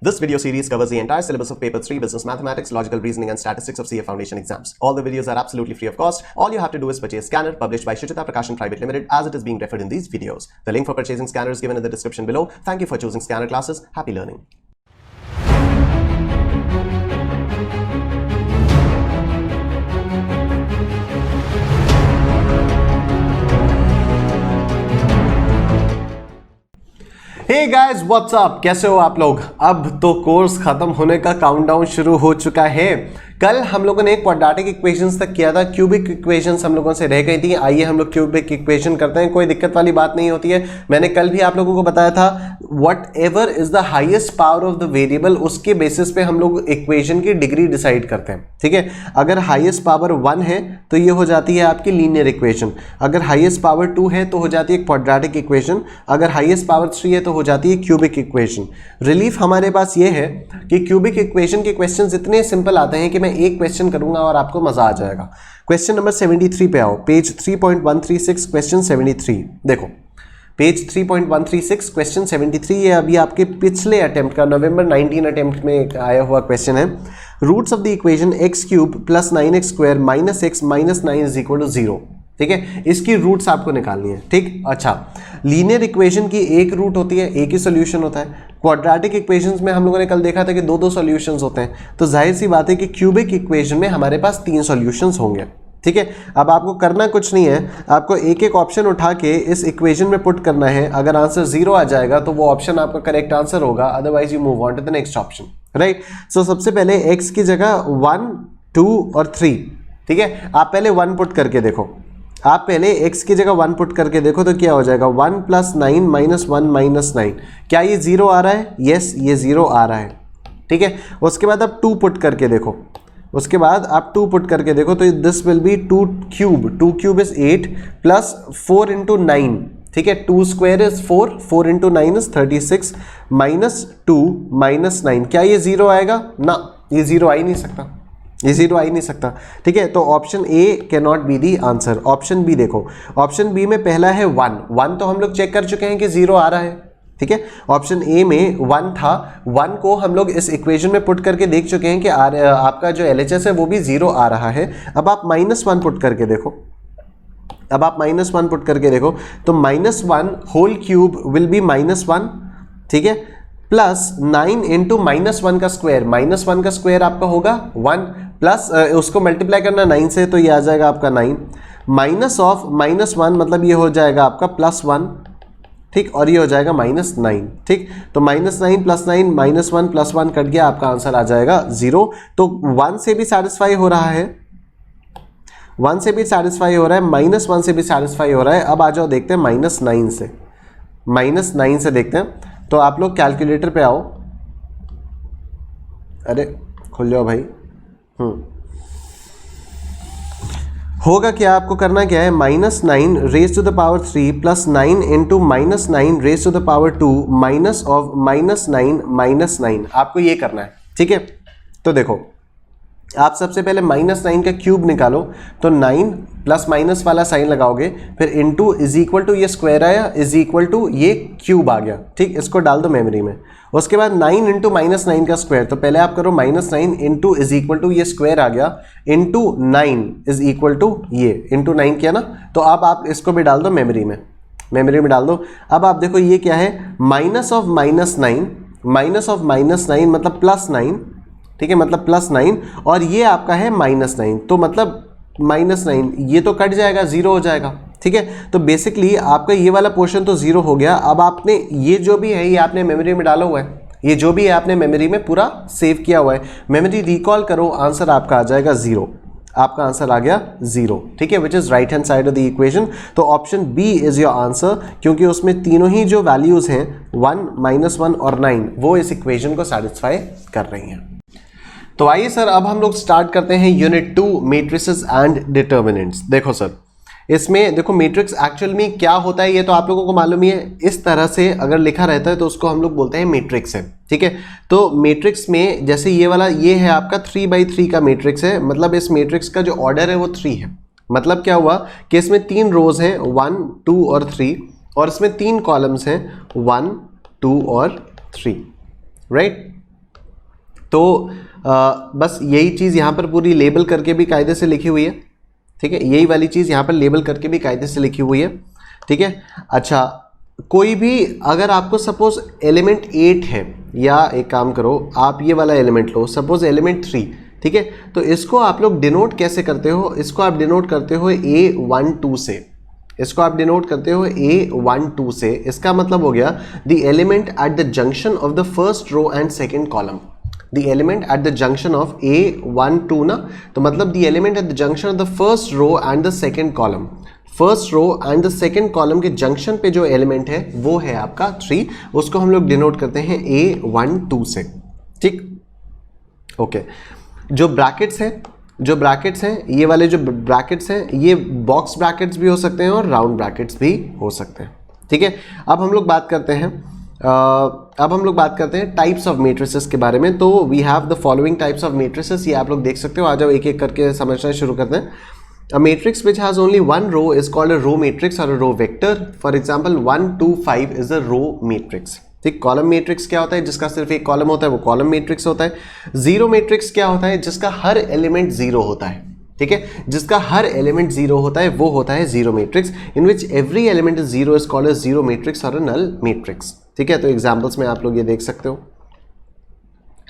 This video series covers the entire syllabus of Paper 3 Business Mathematics, Logical Reasoning and Statistics of CA Foundation exams. All the videos are absolutely free of cost. All you have to do is purchase Scanner, published by Shuchita Prakashan Private Limited, as it is being referred in these videos. The link for purchasing Scanner is given in the description below. Thank you for choosing Scanner classes. Happy learning. Hey guys what's up, कैसे हो आप लोग। अब तो course खत्म होने का countdown शुरू हो चुका है। कल हम लोगों ने क्वाड्रेटिक इक्वेशंस तक किया था, क्यूबिक इक्वेशंस हम लोगों से रह गई थी। आइए हम लोग क्यूबिक इक्वेशन करते हैं, कोई दिक्कत वाली बात नहीं होती है। मैंने कल भी आप लोगों को बताया था what ever is the highest power of the variable, उसके बेसिस पे हम लोग इक्वेशन की डिग्री डिसाइड करते हैं। ठीक है, अगर हाइएस्ट पावर 1 है तो ये हो जाती है आपकी लीनियर इक्वेशन, अगर हाइएस्ट पावर 2 है तो हो जाती है क्वाड्रेटिक इक्वेशन, अगर हाइएस्ट पावर 3 है तो हो जाती है क्यूबिक इक्वेशन। रिलीफ हमारे पास ये है कि क्यूबिक इक्वेशन के क्वेश्चंस इतने सिंपल आते हैं कि मैं एक क्वेश्चन करूंगा और आपको मजा आ जाएगा। क्वेश्चन नंबर 73 पे आओ, पेज 3.136 क्वेश्चन 73। देखो पेज 3.136 क्वेश्चन 73, ये अभी आपके पिछले अटेम्प्ट का नवंबर 19 अटेम्प्ट में आया हुआ क्वेश्चन है। Roots of the equation x cube plus 9x square minus x minus 9 is equal to 0। ठीक है, इसकी रूट्स आपको निकालनी है। ठीक, अच्छा, लीनियर इक्वेशन की एक रूट होती है, एक ही सॉल्यूशन होता है। क्वाड्रेटिक इक्वेशंस में हम लोगों ने कल देखा था कि दो सॉल्यूशंस होते हैं, तो जाहिर सी बात है कि क्यूबिक इक्वेशन में हमारे पास 3 सॉल्यूशंस होंगे। ठीक है, अब आपको करना कुछ नहीं है, आपको एक एक ऑप्शन उठा के इस इक्वेशन में पुट करना है। अगर आंसर 0 आ जाएगा तो वो ऑप्शन आपका करेक्ट आंसर होगा, otherwise you move on to the next option. Right, so सबसे पहले x की जगह 1, 2 और 3। ठीक है, आप पहले 1 पुट करके देखो, आप पहले x की जगह 1 पुट करके देखो तो क्या हो जाएगा, 1 + 9 - 1 - 9। क्या ये 0 आ रहा है? यस, ये 0 आ रहा है। ठीक है, उसके बाद आप 2 पुट करके देखो, उसके बाद आप 2 पुट करके देखो तो this will be 2 cube, 2 cube is 8 plus 4 × 9। ठीक है, 2 square is 4, 4 × 9 is 36 minus 2 minus 9। क्या ये 0 आएगा? ना, ये 0 आ ही नहीं सकता, ये 0 आ ही नहीं सकता। ठीक है, तो option A can not be the answer. Option B देखो, ऑप्शन बी में पहला है 1 तो हम लोग चेक कर चुके हैं कि 0 आ रहा है। ठीक है, ऑप्शन ए में 1 था, 1 को हम लोग इस इक्वेशन में पुट करके देख चुके हैं कि आपका जो LHS है वो भी 0 आ रहा है। अब आप -1 पुट करके देखो, अब आप -1 पुट करके देखो तो -1 होल क्यूब विल बी -1। ठीक है, प्लस 9 × -1 का स्क्वायर, -1 का स्क्वायर आपका होगा 1 प्लस उसको मल्टीप्लाई करना 9 से तो ये आ जाएगा आपका 9 माइनस ऑफ -1 मतलब ये हो जाएगा आपका +1। ठीक, और ये हो जाएगा -9। ठीक, तो -9 + 9 -1 + 1 कट गया, आपका आंसर आ जाएगा 0। तो 1 से भी सेटिस्फाई हो रहा है, 1 से भी सेटिस्फाई हो रहा है, -1 से भी सेटिस्फाई हो रहा है। अब आ जाओ देखते हैं -9 से, -9 से देखते हैं। तो आप लोग कैलकुलेटर पे आओ, अरे खुल जाओ भाई। होगा क्या, आपको करना क्या है, -9 raise to the power 3 plus 9 × -9 raise to the power 2 minus of -9 -9, आपको ये करना है। ठीक है, तो देखो आप सबसे पहले -9 का क्यूब निकालो तो 9 प्लस माइनस वाला साइन लगाओगे, फिर इनटू इज इक्वल टू ये स्क्वायर आया इज इक्वल टू ये क्यूब आ गया। ठीक, इसको डाल दो मेमोरी में। उसके बाद 9 × -9 का स्क्वायर, तो पहले आप करो -9 इनटू इज इक्वल टू ये स्क्वायर आ गया इनटू 9 इज इक्वल टू ये इनटू 9 किया ना, तो अब आप इसको भी डाल दो मेमोरी में, मेमोरी में डाल दो। अब आप देखो ये क्या है, माइनस ऑफ -9 मतलब +9। ठीक है, मतलब +9 और ये आपका है -9, तो मतलब -9 ये तो कट जाएगा, 0 हो जाएगा। ठीक है, तो बेसिकली आपका ये वाला पोर्शन तो 0 हो गया। अब आपने ये जो भी है ये आपने मेमोरी में डाला हुआ है, ये जो भी है आपने मेमोरी में पूरा सेव किया हुआ है। मेमोरी रिकॉल करो, आंसर आपका आ जाएगा 0, आपका आंसर आ गया 0। ठीक है, which is right hand side of the equation. तो option B is your answer, क्योंकि उसमें तीनों ही जो वैल्यूज हैं 1 -1 और 9 वो इस इक्वेशन को सेटिस्फाई कर रही हैं। तो आइए सर अब हम लोग स्टार्ट करते हैं यूनिट 2 मैट्रिसेस एंड डिटर्मिनेंट्स। देखो सर, इसमें देखो मैट्रिक्स एक्चुअल में क्या होता है ये तो आप लोगों को मालूम ही है। इस तरह से अगर लिखा रहता है तो उसको हम लोग बोलते हैं मैट्रिक्स है। ठीक है, तो मैट्रिक्स में जैसे ये वाला ये है आपका 3x3 का मैट्रिक्स है, मतलब इस मैट्रिक्स का जो ऑर्डर है वो 3 है। मतलब क्या हुआ कि इसमें 3 रोज हैं 1, 2 और 3, और इसमें 3 कॉलम्स हैं 1, 2 और 3, राइट। तो बस यही चीज़ यहाँ पर पूरी लेबल करके भी कायदे से लिखी हुई है, ठीक है, यही वाली चीज़ यहाँ पर लेबल करके भी कायदे से लिखी हुई है, ठीक है। अच्छा, कोई भी अगर आपको सपोज एलिमेंट 8 है, या एक काम करो आप ये वाला एलिमेंट लो, सपोज एलिमेंट 3, ठीक है, तो इसको आप लोग डिनोट कैसे करते हो, इसको आप डिनोट करते हो A12 से, इसको आप डिनोट करते हो A12 से। इसका मतलब हो गया the element at the junction of the first row and second column, the element at the junction of A12 ना, तो मतलब the element at the junction of the first row and the second column, first row and the second column के junction पे जो element है वो है आपका 3, उसको हम लोग डिनोट करते हैं A12 से, ठीक, ओके। जो ब्रैकेट्स हैं ये वाले जो ब्रैकेट्स हैं ये बॉक्स ब्रैकेट्स भी हो सकते हैं और राउंड ब्रैकेट्स भी हो सकते हैं, ठीक है। अब हम लोग बात करते हैं टाइप्स ऑफ मैट्रिसेस के बारे में। तो we have the following types of matrices, ये आप लोग देख सकते हो। आ जाओ एक एक करके समझना शुरू करते हैं। A matrix which has only one row is called a row matrix or a row vector. For example, 1, 2, 5 is a row matrix. ठीक, कॉलम मैट्रिक्स क्या होता है, जिसका सिर्फ एक कॉलम होता है वो कॉलम मैट्रिक्स होता है। जीरो मैट्रिक्स क्या होता है, जिसका हर एलिमेंट जीरो होता है, ठीक है, जिसका हर एलिमेंट जीरो होता है वो होता है zero matrix. In which every element is zero is called as zero matrix और अ नल मैट्रिक्स, ठीक है। तो एग्जांपल्स में आप लोग ये देख सकते हो।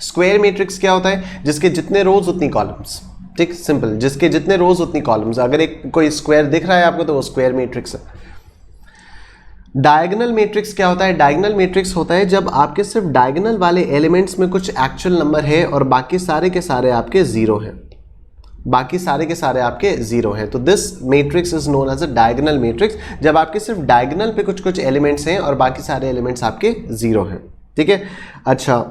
स्क्वायर मैट्रिक्स क्या होता है, जिसके जितने रोज उतनी कॉलम्स, ठीक, सिंपल, जिसके जितने रोज उतनी कॉलम्स। अगर एक कोई स्क्वायर दिख रहा है आपको तो वो स्क्वायर मैट्रिक्स है। डायगोनल मैट्रिक्स क्या होता है, डायगोनल मैट्रिक्स होता है जब आपके सिर्फ डायगोनल वाले एलिमेंट्स में कुछ एक्चुअल नंबर है और बाकी सारे के सारे आपके जीरो हैं, बाकी सारे के सारे आपके जीरो हैं। तो this matrix is known as a diagonal matrix, जब आपके सिर्फ डायगोनल पे कुछ कुछ एलिमेंट्स हैं और बाकी सारे एलिमेंट्स आपके जीरो हैं, ठीक है। अच्छा,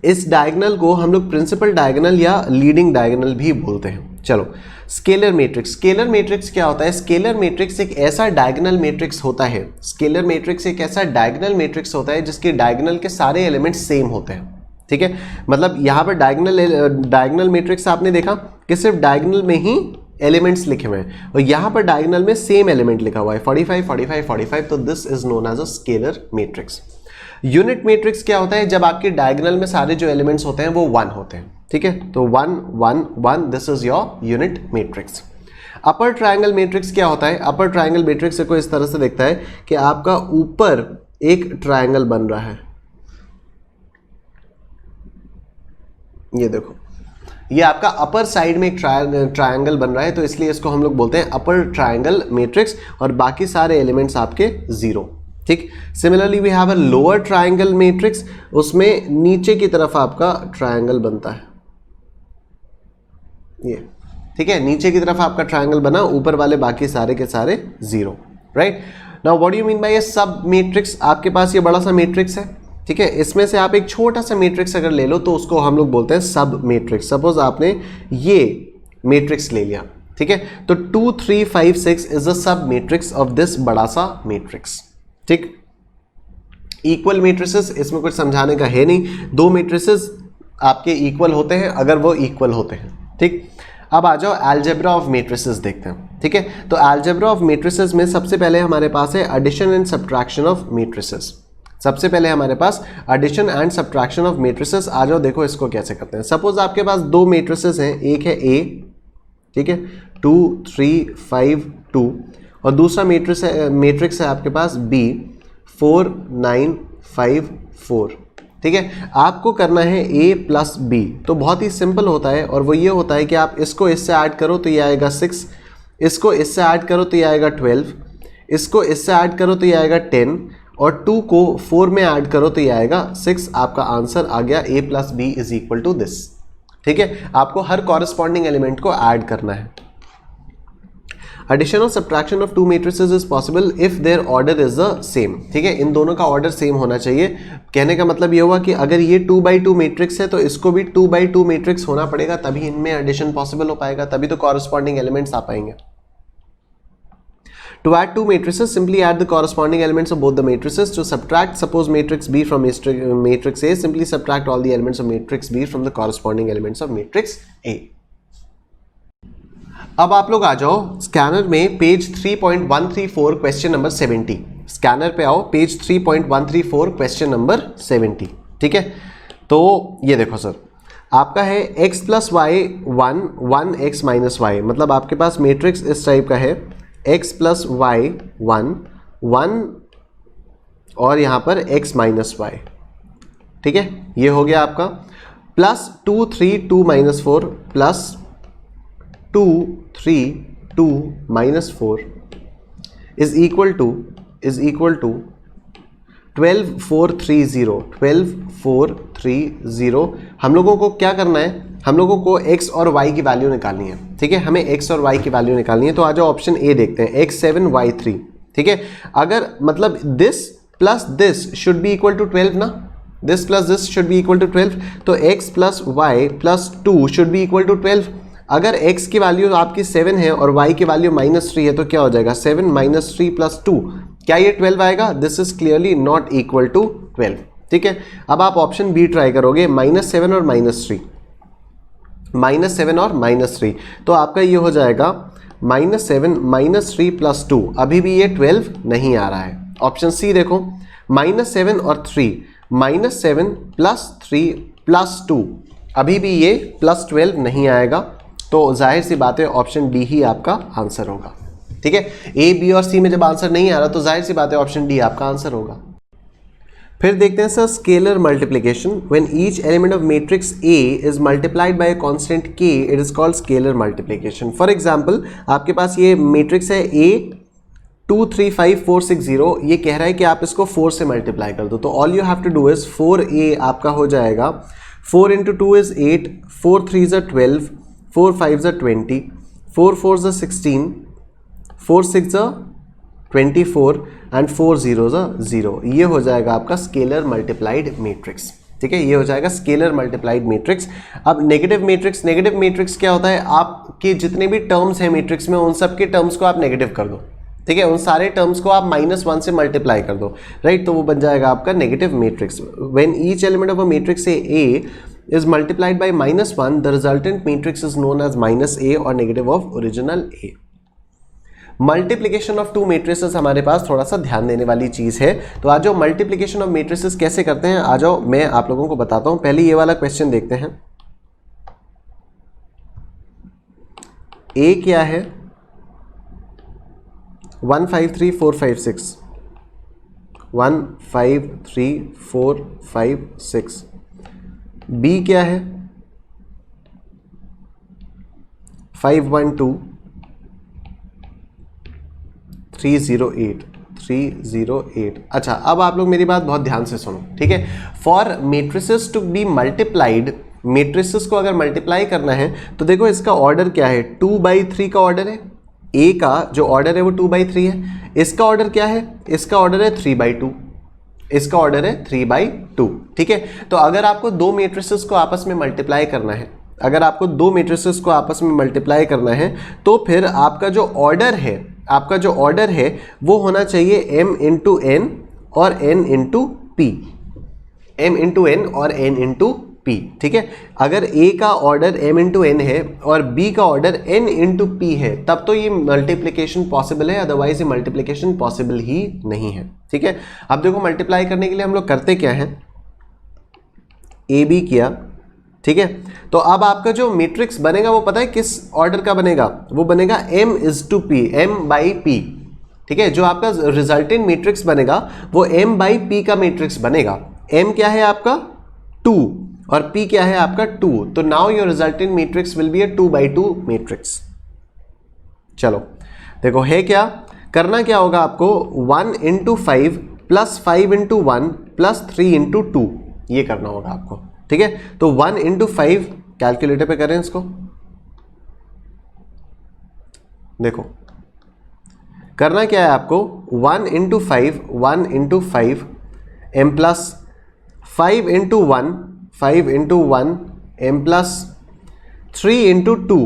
इस डायगोनल को हम लोग प्रिंसिपल डायगोनल या लीडिंग डायगोनल भी बोलते हैं। चलो, स्केलर मैट्रिक्स। स्केलर मैट्रिक्स क्या होता है, स्केलर मैट्रिक्स एक ऐसा डायगोनल मैट्रिक्स होता है, स्केलर मैट्रिक्स एक ऐसा डायगोनल मैट्रिक्स होता है जिसके डायगोनल के सारे एलिमेंट्स सेम होते हैं, ठीक है। मतलब यहाँ पर डायगोनल मैट्रिक्स आपने देखा कि सिर्फ डायगोनल में ही एलिमेंट्स लिखे हुए हैं और यहाँ पर डायगोनल में सेम एलिमेंट लिखा हुआ है 45 45 45, तो this is known as a scalar matrix. Unit matrix क्या होता है, जब आपके डायगोनल में सारे जो एलिमेंट्स होते हैं वो 1 होते हैं, ठीक है, तो 1 1 1, this is your unit matrix. Upper triangle matrix क्या होता है, अपर ट्रायंगल मैट्रिक्स को इस तरह से दिखता है कि आपका ऊपर एक ट्रायंगल बन रहा है, ये देखो, ये आपका अपर साइड में एक ट्रायंगल बन रहा है, तो इसलिए इसको हम लोग बोलते हैं अपर ट्रायंगल मैट्रिक्स और बाकी सारे एलिमेंट्स आपके जीरो, ठीक। Similarly we have a lower triangle matrix, उसमें नीचे की तरफ आपका ट्रायंगल बनता है, ये, ठीक है, नीचे की तरफ आपका ट्रायंगल बना, ऊपर वाले बाकी सारे के सारे zero, right. Now what do you mean by a sub matrix, आपके पास ये बड़ा सा मैट्रिक्स है, ठीक है, इसमें से आप एक छोटा सा मैट्रिक्स अगर ले लो तो उसको हम लोग बोलते हैं सब मैट्रिक्स। सपोज आपने ये मैट्रिक्स ले लिया, ठीक है, तो 2 3 5 6 इज अ सब मैट्रिक्स ऑफ दिस बड़ा सा मैट्रिक्स, ठीक। इक्वल मैट्रिसेस, इसमें कुछ समझाने का है नहीं, दो मैट्रिसेस आपके इक्वल होते हैं अगर वो इक्वल होते हैं, ठीक। अब आ जाओ अलजेब्रा ऑफ मैट्रिसेस देखते हैं, ठीक है। तो अलजेब्रा ऑफ मैट्रिसेस में सबसे पहले हमारे पास है addition and subtraction of matrices. सबसे पहले हमारे पास addition and subtraction of matrices. आ जाओ देखो इसको कैसे करते हैं। सपोज आपके पास दो मैट्रिसेस हैं, एक है ए, ठीक है, 2 3 5 2, और दूसरा मैट्रिक्स है आपके पास बी 4 9 5 4, ठीक है। आपको करना है a प्लस बी, तो बहुत ही सिंपल होता है और वो ये होता है कि आप इसको इससे ऐड करो तो ये आएगा 6, इसको इससे ऐड करो तो ये आएगा 12, इसको इससे ऐड करो तो ये आएगा 10 और 2 को 4 में ऐड करो तो ये आएगा 6। आपका आंसर आ गया a plus B is equal to this, ठीक है। आपको हर कॉरेस्पॉन्डिंग एलिमेंट को ऐड करना है। एडिशन और subtraction of two matrices is possible if their order is the same, ठीक है, इन दोनों का ऑर्डर सेम होना चाहिए। कहने का मतलब ये हुआ कि अगर ये 2/2 मैट्रिक्स है तो इसको भी 2/2 मैट्रिक्स होना पड़ेगा, तभी इनमें एडिशन पॉसिबल हो पाएगा, तभी तो कॉरेस्पॉन्डिंग एलिमेंट्स आ पाएंगे। To add two matrices, simply add the corresponding elements of both the matrices. To subtract, suppose matrix B from matrix A, simply subtract all the elements of matrix B from the corresponding elements of matrix A. अब आप लोग आ जाओ scanner में page 3.134 question number 70। Scanner पे आओ, page 3.134 question number 70, ठीक है। तो ये देखो सर, आपका है x plus y 1 1x minus y, मतलब आपके पास मैट्रिक्स इस टाइप का है x प्लस वाई 1 1 और यहाँ पर x माइनस वाई, ठीक है, ये हो गया आपका। Plus 2 3 2 minus 4 plus 2 3 2 minus 4 is equal to 12 4 3 0 12 4 3 0। हम लोगों को क्या करना है, हम लोगों को x और y की वैल्यू निकालनी है, ठीक है, हमें x और y की वैल्यू निकालनी है। तो आ जाओ ऑप्शन ए देखते हैं, x7 y3, ठीक है। अगर मतलब this plus this should be equal to 12 ना, this plus this should be equal to 12, तो x plus y plus 2 should be equal to 12। अगर x की वैल्यू आपकी 7 है और y की वैल्यू -3 है तो क्या हो जाएगा, 7 - 3 + 2, क्या ये 12 आएगा? This is clearly not equal to 12, ठीक है। अब आप ऑप्शन बी ट्राई करोगे, -7 और -3, -7 और -3, तो आपका ये हो जाएगा -7 - 3 + 2, अभी भी ये 12 नहीं आ रहा है। ऑप्शन सी देखो, -7 और 3, -7 + 3 + 2, अभी भी ये +12 नहीं आएगा, तो जाहिर सी बात है ऑप्शन डी ही आपका आंसर होगा, ठीक है। ए बी और सी में जब आंसर नहीं आ रहा तो जाहिर सी बात है ऑप्शन डी आपका आंसर होगा। फिर देखते हैं sir scalar multiplication, when each element of matrix A is multiplied by a constant k it is called scalar multiplication. For example आपके पास ये मैट्रिक्स है ए 2 3 5 4 6 0, ये कह रहा है कि आप इसको 4 से मल्टीप्लाई कर दो, तो all you have to do is 4a आपका हो जाएगा 4 × 2 इज 8, 4 3 = 12, 4 5 = 20, 4 4 = 16, 4 6 = 24 एंड 4 0 = 0। ये हो जाएगा आपका स्केलर मल्टीप्लाइड मैट्रिक्स, ठीक है, ये हो जाएगा स्केलर मल्टीप्लाइड मैट्रिक्स। अब नेगेटिव मैट्रिक्स, नेगेटिव मैट्रिक्स क्या होता है, आपके जितने भी टर्म्स हैं मैट्रिक्स में उन सब के टर्म्स को आप नेगेटिव कर दो, ठीक है, उन सारे टर्म्स को आप -1 से मल्टीप्लाई कर दो, राइट, तो वो बन जाएगा आपका negative matrix. When each element of a matrix A is multiplied by -1, the resultant matrix is known as -a or negative of original a। Multiplication of two matrices हमारे पास थोड़ा सा ध्यान देने वाली चीज है, तो आज जो मल्टीप्लिकेशन ऑफ मैट्रिसेस कैसे करते हैं आ जाओ मैं आप लोगों को बताता हूं। पहले ये वाला क्वेश्चन देखते हैं, a क्या है 1 5 3 4 5 6, 1 5 3 4 5 6, b क्या है 5 1 2 3 0 8 3 0 8। अच्छा, अब आप लोग मेरी बात बहुत ध्यान से सुनो, ठीक है। For matrices to be multiplied, matrices को अगर मल्टीप्लाई करना है तो देखो इसका ऑर्डर क्या है, 2/3 का ऑर्डर है, ए का जो ऑर्डर है वो 2/3 है। इसका ऑर्डर क्या है, इसका ऑर्डर है 3/2, इसका ऑर्डर है 3/2, ठीक है। तो अगर आपको दो मैट्रिसेस को आपस में मल्टीप्लाई करना है, अगर आपको दो मैट्रिसेस को आपस में मल्टीप्लाई करना है तो फिर आपका जो ऑर्डर है, आपका जो ऑर्डर है वो होना चाहिए m × n और n × p, m × n और n × p, ठीक है। अगर a का ऑर्डर m × n है और b का ऑर्डर n × p है तब तो ये मल्टीप्लिकेशन पॉसिबल है, अदरवाइज ये मल्टीप्लिकेशन पॉसिबल ही नहीं है, ठीक है। अब देखो मल्टीप्लाई करने के लिए हम लोग करते क्या है, ए बी किया, ठीक है। तो अब आपका जो मैट्रिक्स बनेगा वो पता है किस ऑर्डर का बनेगा, वो बनेगा m is to p, m/p, ठीक है। जो आपका रिजल्टेंट मैट्रिक्स बनेगा वो m/p का मैट्रिक्स बनेगा। m क्या है आपका 2 और p क्या है आपका 2, तो now your resultant matrix will be a 2/2 matrix. चलो देखो है क्या, करना क्या होगा आपको 1 × 5 + 5 × 1 + 3 × 2, ये करना होगा आपको, ठीक है। तो 1 × 5 कैलकुलेटर पे करें इसको, देखो करना क्या है आपको 1 × 5 1 × 5 m plus 5 × 1 5 × 1 m plus 3 × 2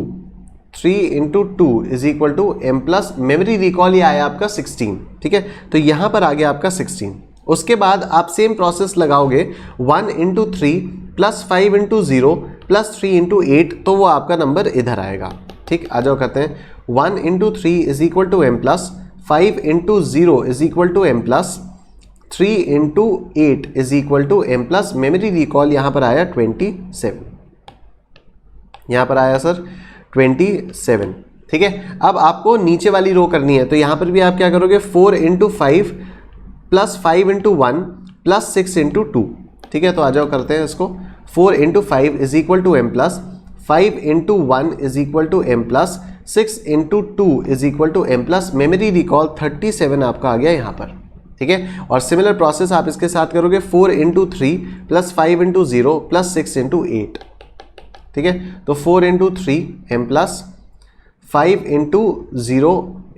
3 × 2 is equal to m plus, memory recall ये आया आपका 16, ठीक है। तो यहां पर आ गया आपका 16। उसके बाद आप सेम प्रोसेस लगाओगे 1 × 3 + 5 × 0 + 3 × 8, तो वो आपका नंबर इधर आएगा, ठीक। आ जाओ करते हैं 1 × 3 is equal to m plus, 5 × 0 is equal to m plus, 3 into 8 is equal to m plus memory recall यहां पर आया 27, यहां पर आया सर 27। ठीक है, अब आपको नीचे वाली रो करनी है, तो यहां पर भी आप क्या करोगे 4 into 5 plus 5 into 1 plus 6 into 2। ठीक है, तो आ जाओ करते हैं इसको। 4 into 5 is equal to m plus 5 into 1 is equal to m plus 6 into 2 is equal to m plus memory recall 37 आपका आ गया यहाँ पर। ठीक है, और सिमिलर प्रोसेस आप इसके साथ करोगे 4 into 3 plus 5 into 0 plus 6 into 8। ठीक है, तो 4 into 3 m plus 5 into 0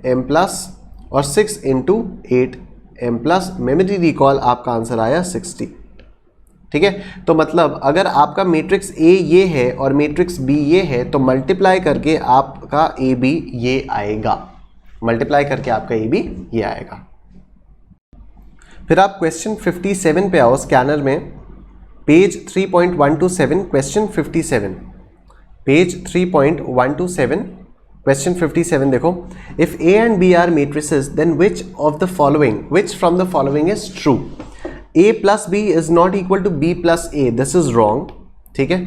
m plus और 6 into 8 m plus memory recall आपका आंसर आया 60। ठीक है, तो मतलब अगर आपका मैट्रिक्स ए ये है और मैट्रिक्स बी ये है तो मल्टीप्लाई करके आपका ए बी ये आएगा, मल्टीप्लाई करके आपका ए बी ये आएगा। फिर आप क्वेश्चन 57 पे आओ स्कैनर में, पेज 3.127 क्वेश्चन 57, पेज 3.127 क्वेश्चन 57 देखो। If A and B are matrices then which from the following is true? a plus B is not equal to B plus A, this is wrong. ठीक है,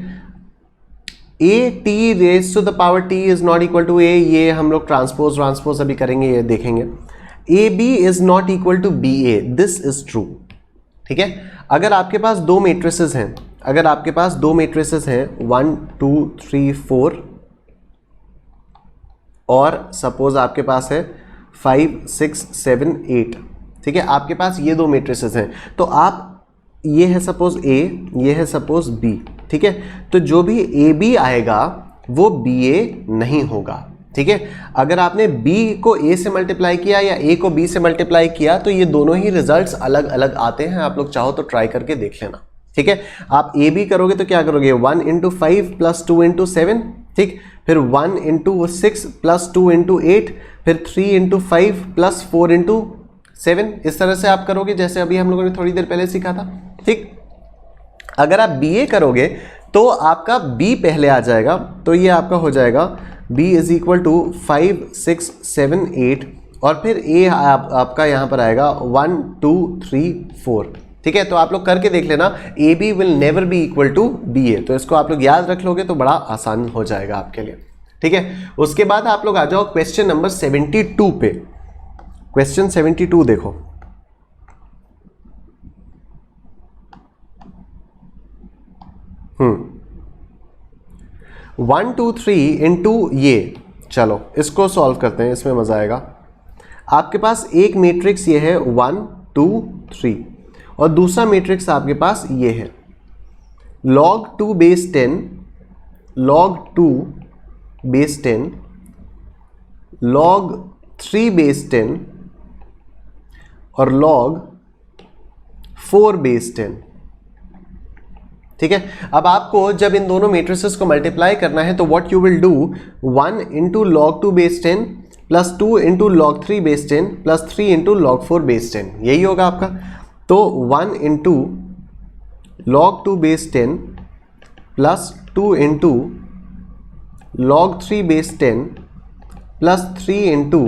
a t raise to the power t is not equal to a, ये हम लोग transpose अभी करेंगे, ये देखेंगे। a b is not equal to b a, this is true. ठीक है, अगर आपके पास दो मैट्रिसेस हैं, अगर आपके पास दो मैट्रिसेस हैं 1 2 3 4 और सपोज आपके पास है 5 6 7 8। ठीक है, आपके पास ये दो मैट्रिसेस हैं, तो आप ये है सपोज A, ये है सपोज B। ठीक है, तो जो भी AB आएगा वो BA नहीं होगा। ठीक है, अगर आपने B को A से मल्टीप्लाई किया या A को B से मल्टीप्लाई किया तो ये दोनों ही रिजल्ट्स अलग अलग आते हैं, आप लोग चाहो तो ट्राई करके देख लेना। ठीक है, आप AB करोगे तो क्या करोगे 1 इंटू 5 प्लस 2 इंटू 7। ठीक, फिर 1 इंटू 6 प्लस 2 इंटू 8, फिर 3 इंटू 5 प्लस 4 इंटू 7, इस तरह से आप करोगे जैसे अभी हम लोगों ने थोड़ी देर पहले सीखा था। ठीक, अगर आप BA करोगे तो आपका B पहले आ जाएगा, तो ये आपका हो जाएगा B इज इक्वल टू 5 6 7 8 और फिर A आपका यहाँ पर आएगा 1 2 3 4। ठीक है, तो आप लोग करके देख लेना, AB will never be equal to BA, तो इसको आप लोग याद रख लोगे तो बड़ा आसान हो जाएगा आपके लिए। ठीक है, उसके बाद आप लोग आ जाओ क्वेश्चन नंबर 72 पे। क्वेश्चन 72 देखो, वन टू थ्री इंटू ये, चलो इसको सॉल्व करते हैं, इसमें मजा आएगा। आपके पास एक मैट्रिक्स ये है 1 2 3 और दूसरा मैट्रिक्स आपके पास ये है log 2 base 10, log 2 base 10, log 3 base 10 और log 4 बेस 10। ठीक है, अब आपको जब इन दोनों मैट्रिसेस को मल्टीप्लाई करना है तो what you will do 1 into log 2 base 10 plus 2 into log 3 base 10 plus 3 into log 4 base 10, यही होगा आपका। तो 1 into log 2 base 10 plus 2 into log 3 base 10 plus 3 into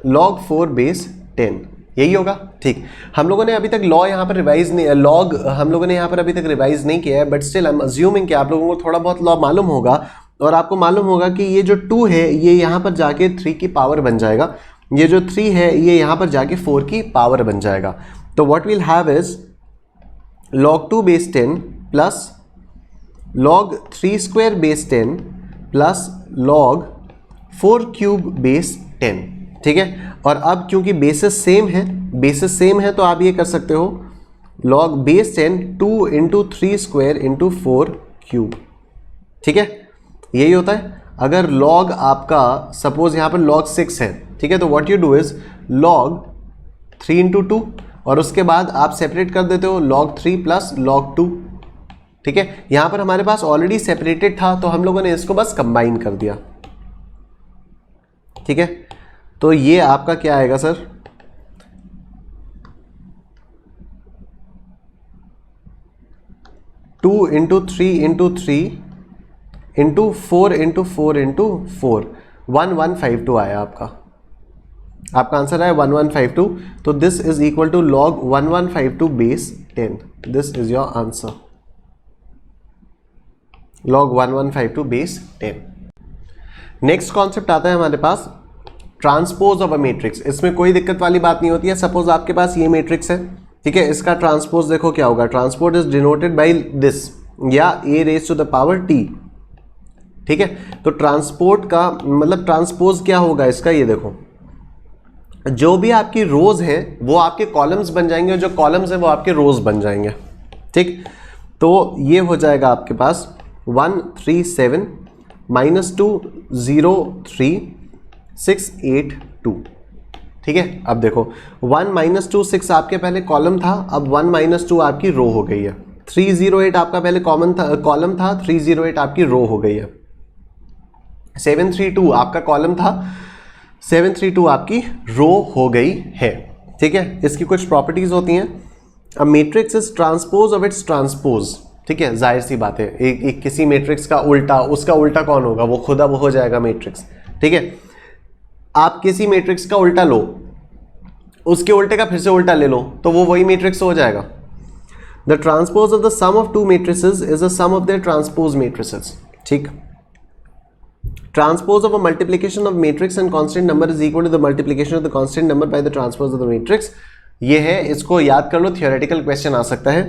log 4 base 10, यही होगा। ठीक, हम लोगों ने अभी तक लॉ यहाँ पर रिवाइज नहीं, लॉग हम लोगों ने यहाँ पर अभी तक रिवाइज नहीं किया है, but still I am assuming कि आप लोगों को थोड़ा बहुत लॉ मालूम होगा और आपको मालूम होगा कि ये जो 2 है ये यहाँ पर जाके 3 की पावर बन जाएगा, ये जो 3 है ये यहाँ पर जाके 4 की पावर बन जाएगा। तो what will have is log 2 base 10 plus log 3 square base 10 plus log 4 cube base 10। ठीक है, और अब क्योंकि बेसिस सेम है तो आप ये कर सकते हो log base 10 2 into 3 square into 4 cube. ठीक है, यही होता है। अगर log आपका सपोज यहाँ पर log 6 है, ठीक है, तो what you do is log 3 into 2 और उसके बाद आप सेपरेट कर देते हो log 3 प्लस log 2। ठीक है, यहाँ पर हमारे पास ऑलरेडी सेपरेटेड था तो हम लोगों ने इसको बस कंबाइन कर दिया। ठीक है, तो ये आपका क्या आएगा sir, two into 3 into 3 into 4 into 4 into 4, 1152 आया आपका। आपका आंसर है 1152, तो this is equal to log 1152 base 10, this is your answer, log 1152 base 10। Next concept आता है हमारे पास ट्रांसपोज ऑफ अ मैट्रिक्स। इसमें कोई दिक्कत वाली बात नहीं होती है। सपोज आपके पास ये मैट्रिक्स है, ठीक है, इसका ट्रांसपोज देखो क्या होगा, transpose is denoted by this या a raise to the power t, ठीक है। तो ट्रांसपोर्ट का मतलब ट्रांसपोज क्या होगा इसका, ये देखो, जो भी आपकी रोज है वो आपके कॉलम्स बन जाएंगे और जो कॉलम्स है वो आपके रोज बन जाएंगे, ठीक। तो ये हो जाएगा आपके पास 1 3 7 -2 0 3 6 8 2, ठीक है। अब देखो 1 -2 6 आपके पहले कॉलम था, अब 1 -2 आपकी रो हो गई है। 308 आपका पहले कॉलम था, 308 आपकी रो हो गई है। 732 आपका कॉलम था, 732 आपकी रो हो गई है, ठीक है। इसकी कुछ प्रॉपर्टीज होती हैं। A matrix is transpose of its transpose, ठीक है, जाहिर सी बात है, एक किसी मैट्रिक्स का उल्टा, उसका उल्टा कौन होगा, वो खुद अब हो जाएगा मैट्रिक्स, ठीक है। आप किसी मैट्रिक्स का उल्टा लो, उसके उल्टे का फिर से उल्टा ले लो, तो वो वही मैट्रिक्स हो जाएगा। The transpose of the sum of two matrices is the sum of their transpose matrices, ठीक। Transpose of a multiplication of matrix and constant number is equal to the multiplication of the constant number by the transpose of the matrix। ये है, इसको याद कर लो, theoretical question आ सकता है।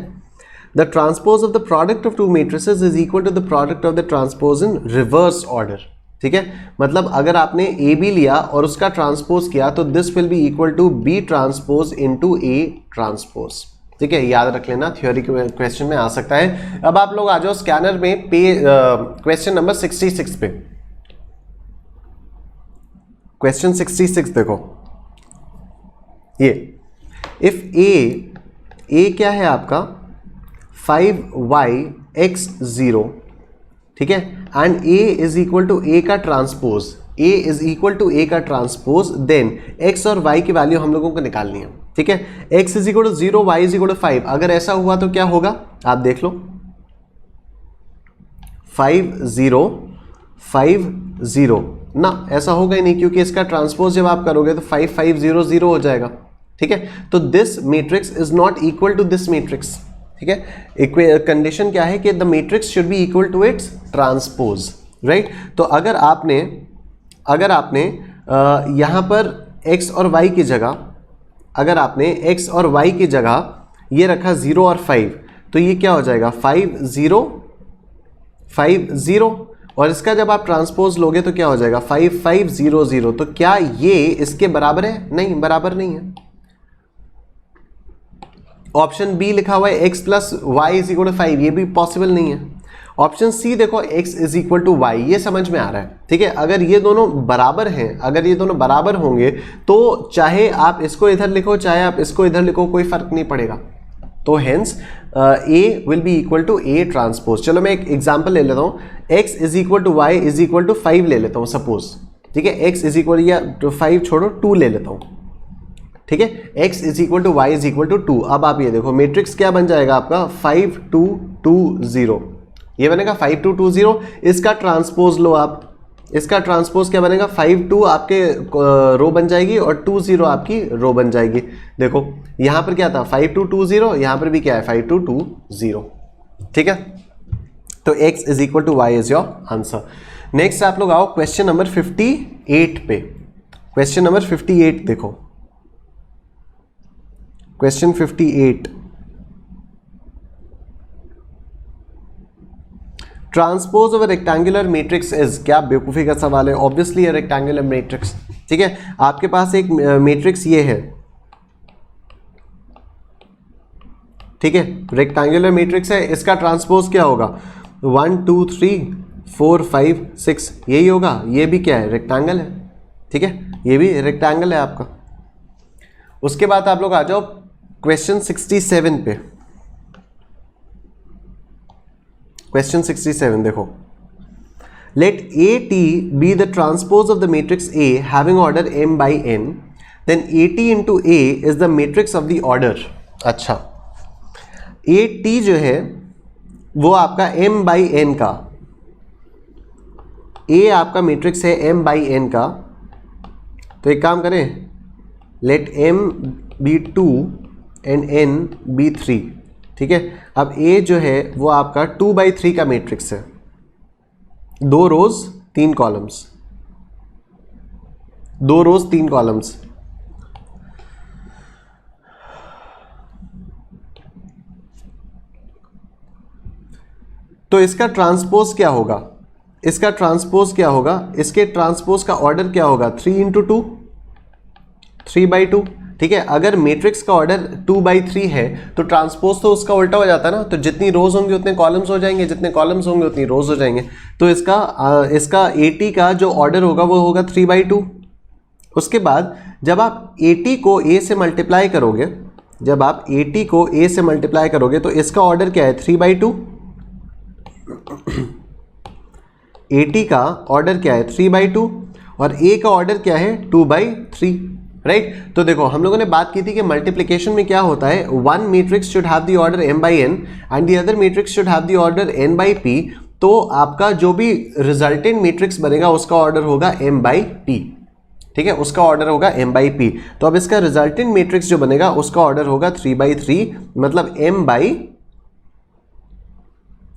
The transpose of the product of two matrices is equal to the product of the transpose in reverse order, ठीक है। मतलब अगर आपने A B लिया और उसका ट्रांसपोज किया तो this will be equal to B transpose into A transpose, ठीक है, याद रख लेना, थ्योरी क्वेश्चन में आ सकता है। अब आप लोग आ जाओ स्कैनर में पे क्वेश्चन नंबर 66 पे। क्वेश्चन 66 देखो, ये इफ ए क्या है आपका 5y(x)0, ठीक है, and a is equal to a का transpose, a is equal to a का ट्रांसपोज, देन x और y की वैल्यू हम लोगों को निकालनी है, ठीक है। x is equal to 0, y is equal to 5। अगर ऐसा हुआ तो क्या होगा आप देख लो, 5 0 5 0 ना, ऐसा होगा ही नहीं, क्योंकि इसका ट्रांसपोज जब आप करोगे तो 5 5 0 0 हो जाएगा, ठीक है। तो this matrix is not equal to this matrix, ठीक है। कंडीशन क्या है कि the matrix should be equal to its transpose, right. तो अगर आपने यहां पर x और y की जगह, अगर आपने x और y की जगह ये रखा 0 और 5, तो ये क्या हो जाएगा 5 0 5 0, और इसका जब आप ट्रांसपोज लोगे तो क्या हो जाएगा 5 5 0 0। तो क्या ये इसके बराबर है? नहीं, बराबर नहीं है। ऑप्शन बी लिखा हुआ है x plus y is equal to 5, ये भी पॉसिबल नहीं है। ऑप्शन सी देखो x is equal to y, ये समझ में आ रहा है, ठीक है। अगर ये दोनों बराबर हैं, अगर ये दोनों बराबर होंगे तो चाहे आप इसको इधर लिखो चाहे आप इसको इधर लिखो, कोई फर्क नहीं पड़ेगा। तो hence a will be equal to a transpose. चलो मैं एक एग्जांपल ले लेता हूँ, x is equal to y is equal to 5 ले लेता हूँ सपोज, ठीक है। x इज इक्वल या 5 छोड़ो 2 ले लेता हूँ, ठीक है। x is equal to y is equal to 2। अब आप ये देखो मैट्रिक्स क्या बन जाएगा आपका 5 2 2 0, ये बनेगा 5 2 2 0। इसका ट्रांसपोज लो आप, इसका ट्रांसपोज क्या बनेगा 5 2 आपके रो बन जाएगी और 2 0 आपकी रो बन जाएगी। देखो यहां पर क्या था 5 2 2 0, यहां पर भी क्या है 5 2 2 0, ठीक है। तो x is equal to y is your answer. Next आप लोग आओ क्वेश्चन नंबर 58 पे। क्वेश्चन नंबर 58 देखो, question 58, transpose of a rectangular matrix is, क्या बेवकूफ़ी का सवाल है, ऑब्वियसली अ रेक्टेंगुलर मैट्रिक्स, ठीक है। आपके पास एक मैट्रिक्स ये है, ठीक है, रेक्टेंगुलर मैट्रिक्स है, इसका ट्रांसपोज क्या होगा 1 2 3 4 5 6, यही होगा। ये भी क्या है रेक्टेंगल है, ठीक है, ये भी रेक्टेंगल है आपका। उसके बाद आप लोग आ जाओ क्वेश्चन 67 पे। क्वेश्चन 67 देखो, let AT be the transpose of the matrix A having order m by n, then AT into A is the matrix of the order. अच्छा, AT जो है वो आपका m by n का, A आपका matrix है m by n का। तो एक काम करें, let m be 2 and n be 3, ठीक है। अब A जो है वो आपका 2/3 का मैट्रिक्स है, 2 रोज 3 कॉलम्स, 2 रोज 3 कॉलम्स। तो इसका ट्रांसपोज क्या होगा, इसका ट्रांसपोज क्या होगा, इसके ट्रांसपोज का ऑर्डर क्या होगा, 3 × 2, 3/2, ठीक है। अगर मैट्रिक्स का ऑर्डर 2/3 है तो ट्रांसपोज तो उसका उल्टा हो जाता है ना, तो जितनी रोज होंगी उतने कॉलम्स हो जाएंगे, जितने कॉलम्स होंगे उतनी रोज हो जाएंगे। तो इसका 80 का जो ऑर्डर होगा वो होगा 3/2। उसके बाद जब आप 80 को a से मल्टीप्लाई करोगे, जब आप 80 को a से मल्टीप्लाई करोगे तो इसका ऑर्डर क्या है, 3/2। 80 का ऑर्डर क्या है, 3/2, और a का ऑर्डर क्या है, 2/3, राइट। तो देखो हम लोगों ने बात की थी कि मल्टीप्लिकेशन में क्या होता है, one matrix should have the order m/n and the other matrix should have the order n/p। तो आपका जो भी रिजल्टेंट मैट्रिक्स बनेगा उसका ऑर्डर होगा m/p, ठीक है, उसका ऑर्डर होगा m/p। तो अब इसका रिजल्टेंट मैट्रिक्स जो बनेगा उसका ऑर्डर होगा 3/3, मतलब m/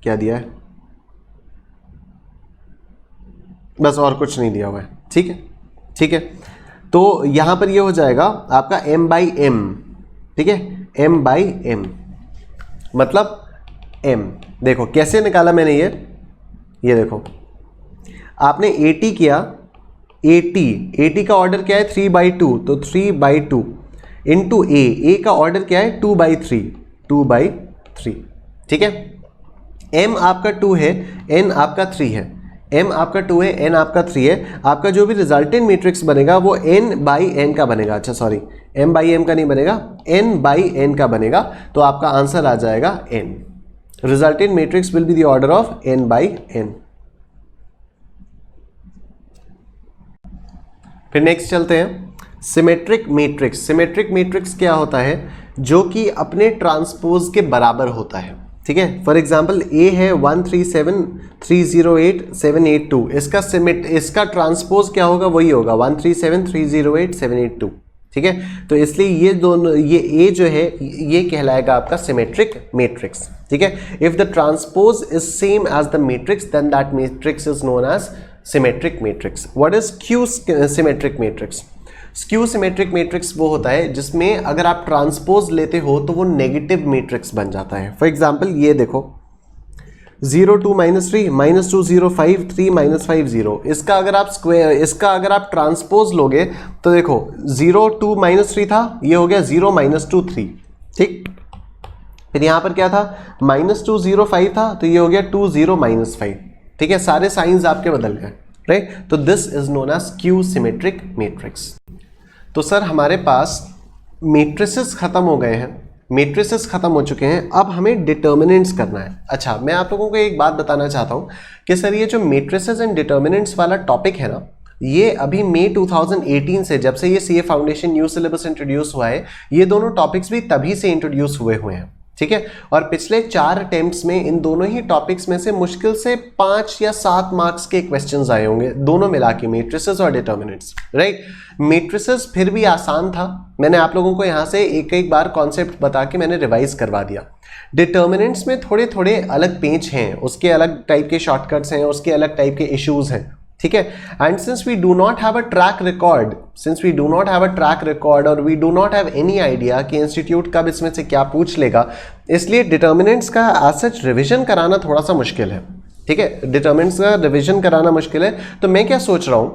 क्या दिया है, बस और कुछ नहीं दिया हुआ है, ठीक है, ठीक है। तो यहां पर ये हो जाएगा आपका m/m, ठीक है, m/m मतलब m। देखो कैसे निकाला मैंने ये देखो, आपने 80 किया, 80 का ऑर्डर क्या है, 3/2, तो 3/2 इंटू a का ऑर्डर क्या है, 2/3, ठीक है। m आपका 2 है, n आपका 3 है, m आपका 2 है, n आपका 3 है। आपका जो भी रिजल्टेंट मैट्रिक्स बनेगा वो n/n का बनेगा, अच्छा सॉरी m/m का नहीं बनेगा, n/n का बनेगा। तो आपका आंसर आ जाएगा n। Resultant matrix will be the order of n/n। फिर नेक्स्ट चलते हैं, सिमेट्रिक मैट्रिक्स। सिमेट्रिक मैट्रिक्स क्या होता है, जो कि अपने ट्रांसपोज के बराबर होता है, ठीक है। फॉर एग्जाम्पल A है 137308782, इसका ट्रांसपोज क्या होगा, वही होगा 137308782, ठीक है। तो इसलिए ये दोनों, ये A जो है ये कहलाएगा आपका सिमेट्रिक मैट्रिक्स, ठीक है। If the transpose is same as the matrix then that matrix is known as symmetric matrix. What is skew symmetric matrix? Skew symmetric matrix वो होता है जिसमें अगर आप ट्रांसपोज लेते हो तो वो नेगेटिव मैट्रिक्स बन जाता है। फॉर एग्जांपल ये देखो 0 2 -3 -2 0 5 3 -5 0, इसका अगर आप ट्रांसपोज लोगे तो देखो 0 2 -3 था, ये हो गया 0 -2 3, ठीक। फिर यहाँ पर क्या था, -2 0 5 था, तो ये हो गया 2 0 -5, ठीक है। सारे साइंस आपके बदल गए, राइट। तो this is known as skew symmetric matrix. तो सर हमारे पास मैट्रिसेस खत्म हो गए हैं, मैट्रिसेस खत्म हो चुके हैं, अब हमें डिटर्मिनेंट्स करना है। अच्छा, मैं आप लोगों को एक बात बताना चाहता हूं कि सर ये जो मैट्रिसेस एंड डिटर्मिनेंट्स वाला टॉपिक है ना, ये अभी मई 2018 से, जब से ये CA foundation new syllabus introduce हुआ है, ये दोनों टॉपिक्स भी तभी से इंट्रोड्यूस हुए हैं, ठीक है। और पिछले 4 अटेम्प्ट्स में इन दोनों ही टॉपिक्स में से मुश्किल से 5 या 7 मार्क्स के क्वेश्चंस आए होंगे, दोनों मिला के, मैट्रिसेस और डिटर्मिनेंट्स, राइट। मैट्रिसेस फिर भी आसान था, मैंने आप लोगों को यहाँ से एक बार कॉन्सेप्ट बता के मैंने रिवाइज करवा दिया। डिटर्मिनेंट्स में थोड़े थोड़े अलग पेज हैं, उसके अलग टाइप के शॉर्टकट्स हैं, उसके अलग टाइप के इश्यूज हैं, ठीक है। And since we do not have a track record और we do not have any idea कि इंस्टीट्यूट कब इसमें से क्या पूछ लेगा, इसलिए डिटर्मिनेंट्स का एज सच रिविजन कराना थोड़ा सा मुश्किल है, ठीक है। डिटर्मिनेंट्स का रिविजन कराना मुश्किल है। तो मैं क्या सोच रहा हूं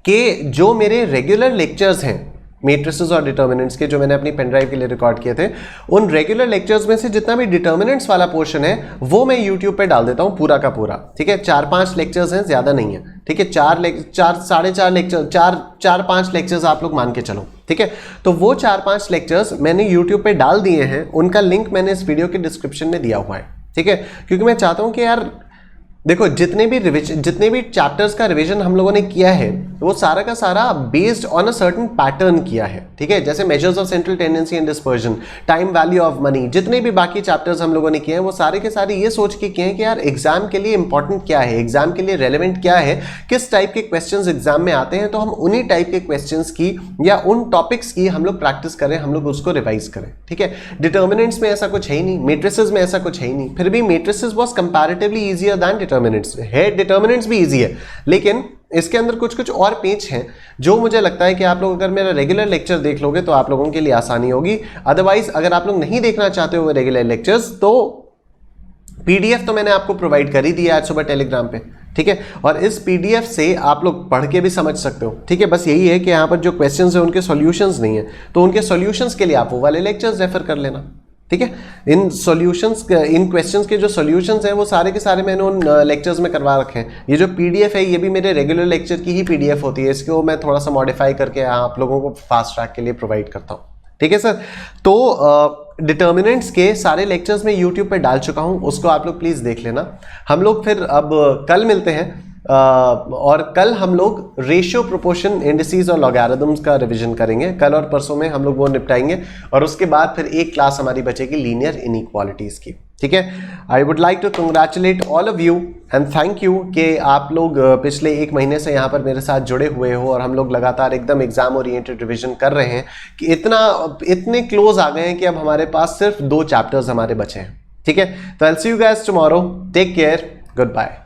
कि जो मेरे रेगुलर लेक्चर्स हैं मैट्रिसेस और डिटर्मिनेंट्स के, जो मैंने अपनी पेन ड्राइव के लिए रिकॉर्ड किए थे, उन रेगुलर लेक्चर्स में से जितना भी डिटर्मिनेंट्स वाला पोर्शन है वो मैं यूट्यूब पे डाल देता हूँ पूरा का पूरा, ठीक है। 4-5 लेक्चर्स हैं, ज्यादा नहीं है, ठीक है। 4 4.5 लेक्चर, 4-5 लेक्चर्स आप लोग मान के चलो, ठीक है। तो वो 4-5 लेक्चर्स मैंने यूट्यूब पे डाल दिए हैं, उनका लिंक मैंने इस वीडियो के डिस्क्रिप्शन में दिया हुआ है, ठीक है। क्योंकि मैं चाहता हूँ कि यार देखो जितने भी चैप्टर्स का रिविजन हम लोगों ने किया है वो सारा का सारा based on a certain pattern किया है, ठीक है। जैसे measures of central tendency and dispersion, time value of money, जितने भी बाकी चैप्टर्स हम लोगों ने किए हैं वो सारे के सारे ये सोच के किए हैं कि यार एग्जाम के लिए इंपॉर्टेंट क्या है, एग्जाम के लिए रेलेवेंट क्या है, किस टाइप के क्वेश्चंस एग्जाम में आते हैं, तो हम उन्हीं टाइप के क्वेश्चंस की या उन टॉपिक्स की हम लोग प्रैक्टिस करें, हम लोग उसको रिवाइज करें, ठीक है। डिटर्मिनेंट्स में ऐसा कुछ है ही नहीं, मैट्रिसेस में ऐसा कुछ है ही नहीं, फिर भी matrices was comparatively easier than determinants है। डिटर्मिनेंट्स भी इजी है, लेकिन इसके अंदर कुछ कुछ और पेच हैं जो मुझे लगता है कि आप लोग अगर मेरा रेगुलर लेक्चर देख लोगे तो आप लोगों के लिए आसानी होगी। अदरवाइज अगर आप लोग नहीं देखना चाहते हो रेगुलर लेक्चर्स तो पीडीएफ तो मैंने आपको प्रोवाइड कर ही दिया आज सुबह टेलीग्राम पे, ठीक है। और इस पीडीएफ से आप लोग पढ़ के भी समझ सकते हो, ठीक है। बस यही है कि यहाँ पर जो क्वेश्चंस है उनके सॉल्यूशंस नहीं है, तो उनके सॉल्यूशंस के लिए आप वो वाले लेक्चर्स रेफर कर लेना, ठीक है। इन सॉल्यूशंस, इन क्वेश्चंस के जो सॉल्यूशंस हैं वो सारे के सारे मैंने उन लेक्चर्स में करवा रखे हैं। ये जो पीडीएफ है ये भी मेरे रेगुलर लेक्चर की ही पीडीएफ होती है, इसको मैं थोड़ा सा मॉडिफाई करके आप लोगों को फास्ट ट्रैक के लिए प्रोवाइड करता हूँ, ठीक है सर। तो डिटर्मिनेंट्स के सारे लेक्चर्स मैं यूट्यूब पे डाल चुका हूँ, उसको आप लोग प्लीज़ देख लेना। हम लोग फिर अब कल मिलते हैं और कल हम लोग रेशियो, प्रोपोर्शन, इंडिसेस और लॉगरिथम्स का रिवीजन करेंगे। कल और परसों में हम लोग वो निपटाएंगे और उसके बाद फिर एक क्लास हमारी बचेगी लीनियर इनइक्वालिटीज़ की, ठीक है। I would like to congratulate all of you and thank you कि आप लोग पिछले एक महीने से यहाँ पर मेरे साथ जुड़े हुए हो और हम लोग लगातार एकदम एग्जाम ओरिएंटेड रिवीजन कर रहे हैं कि इतने क्लोज आ गए हैं कि अब हमारे पास सिर्फ 2 चैप्टर्स हमारे बचे हैं, ठीक है। तो I will see you guys tomorrow, take care, good bye.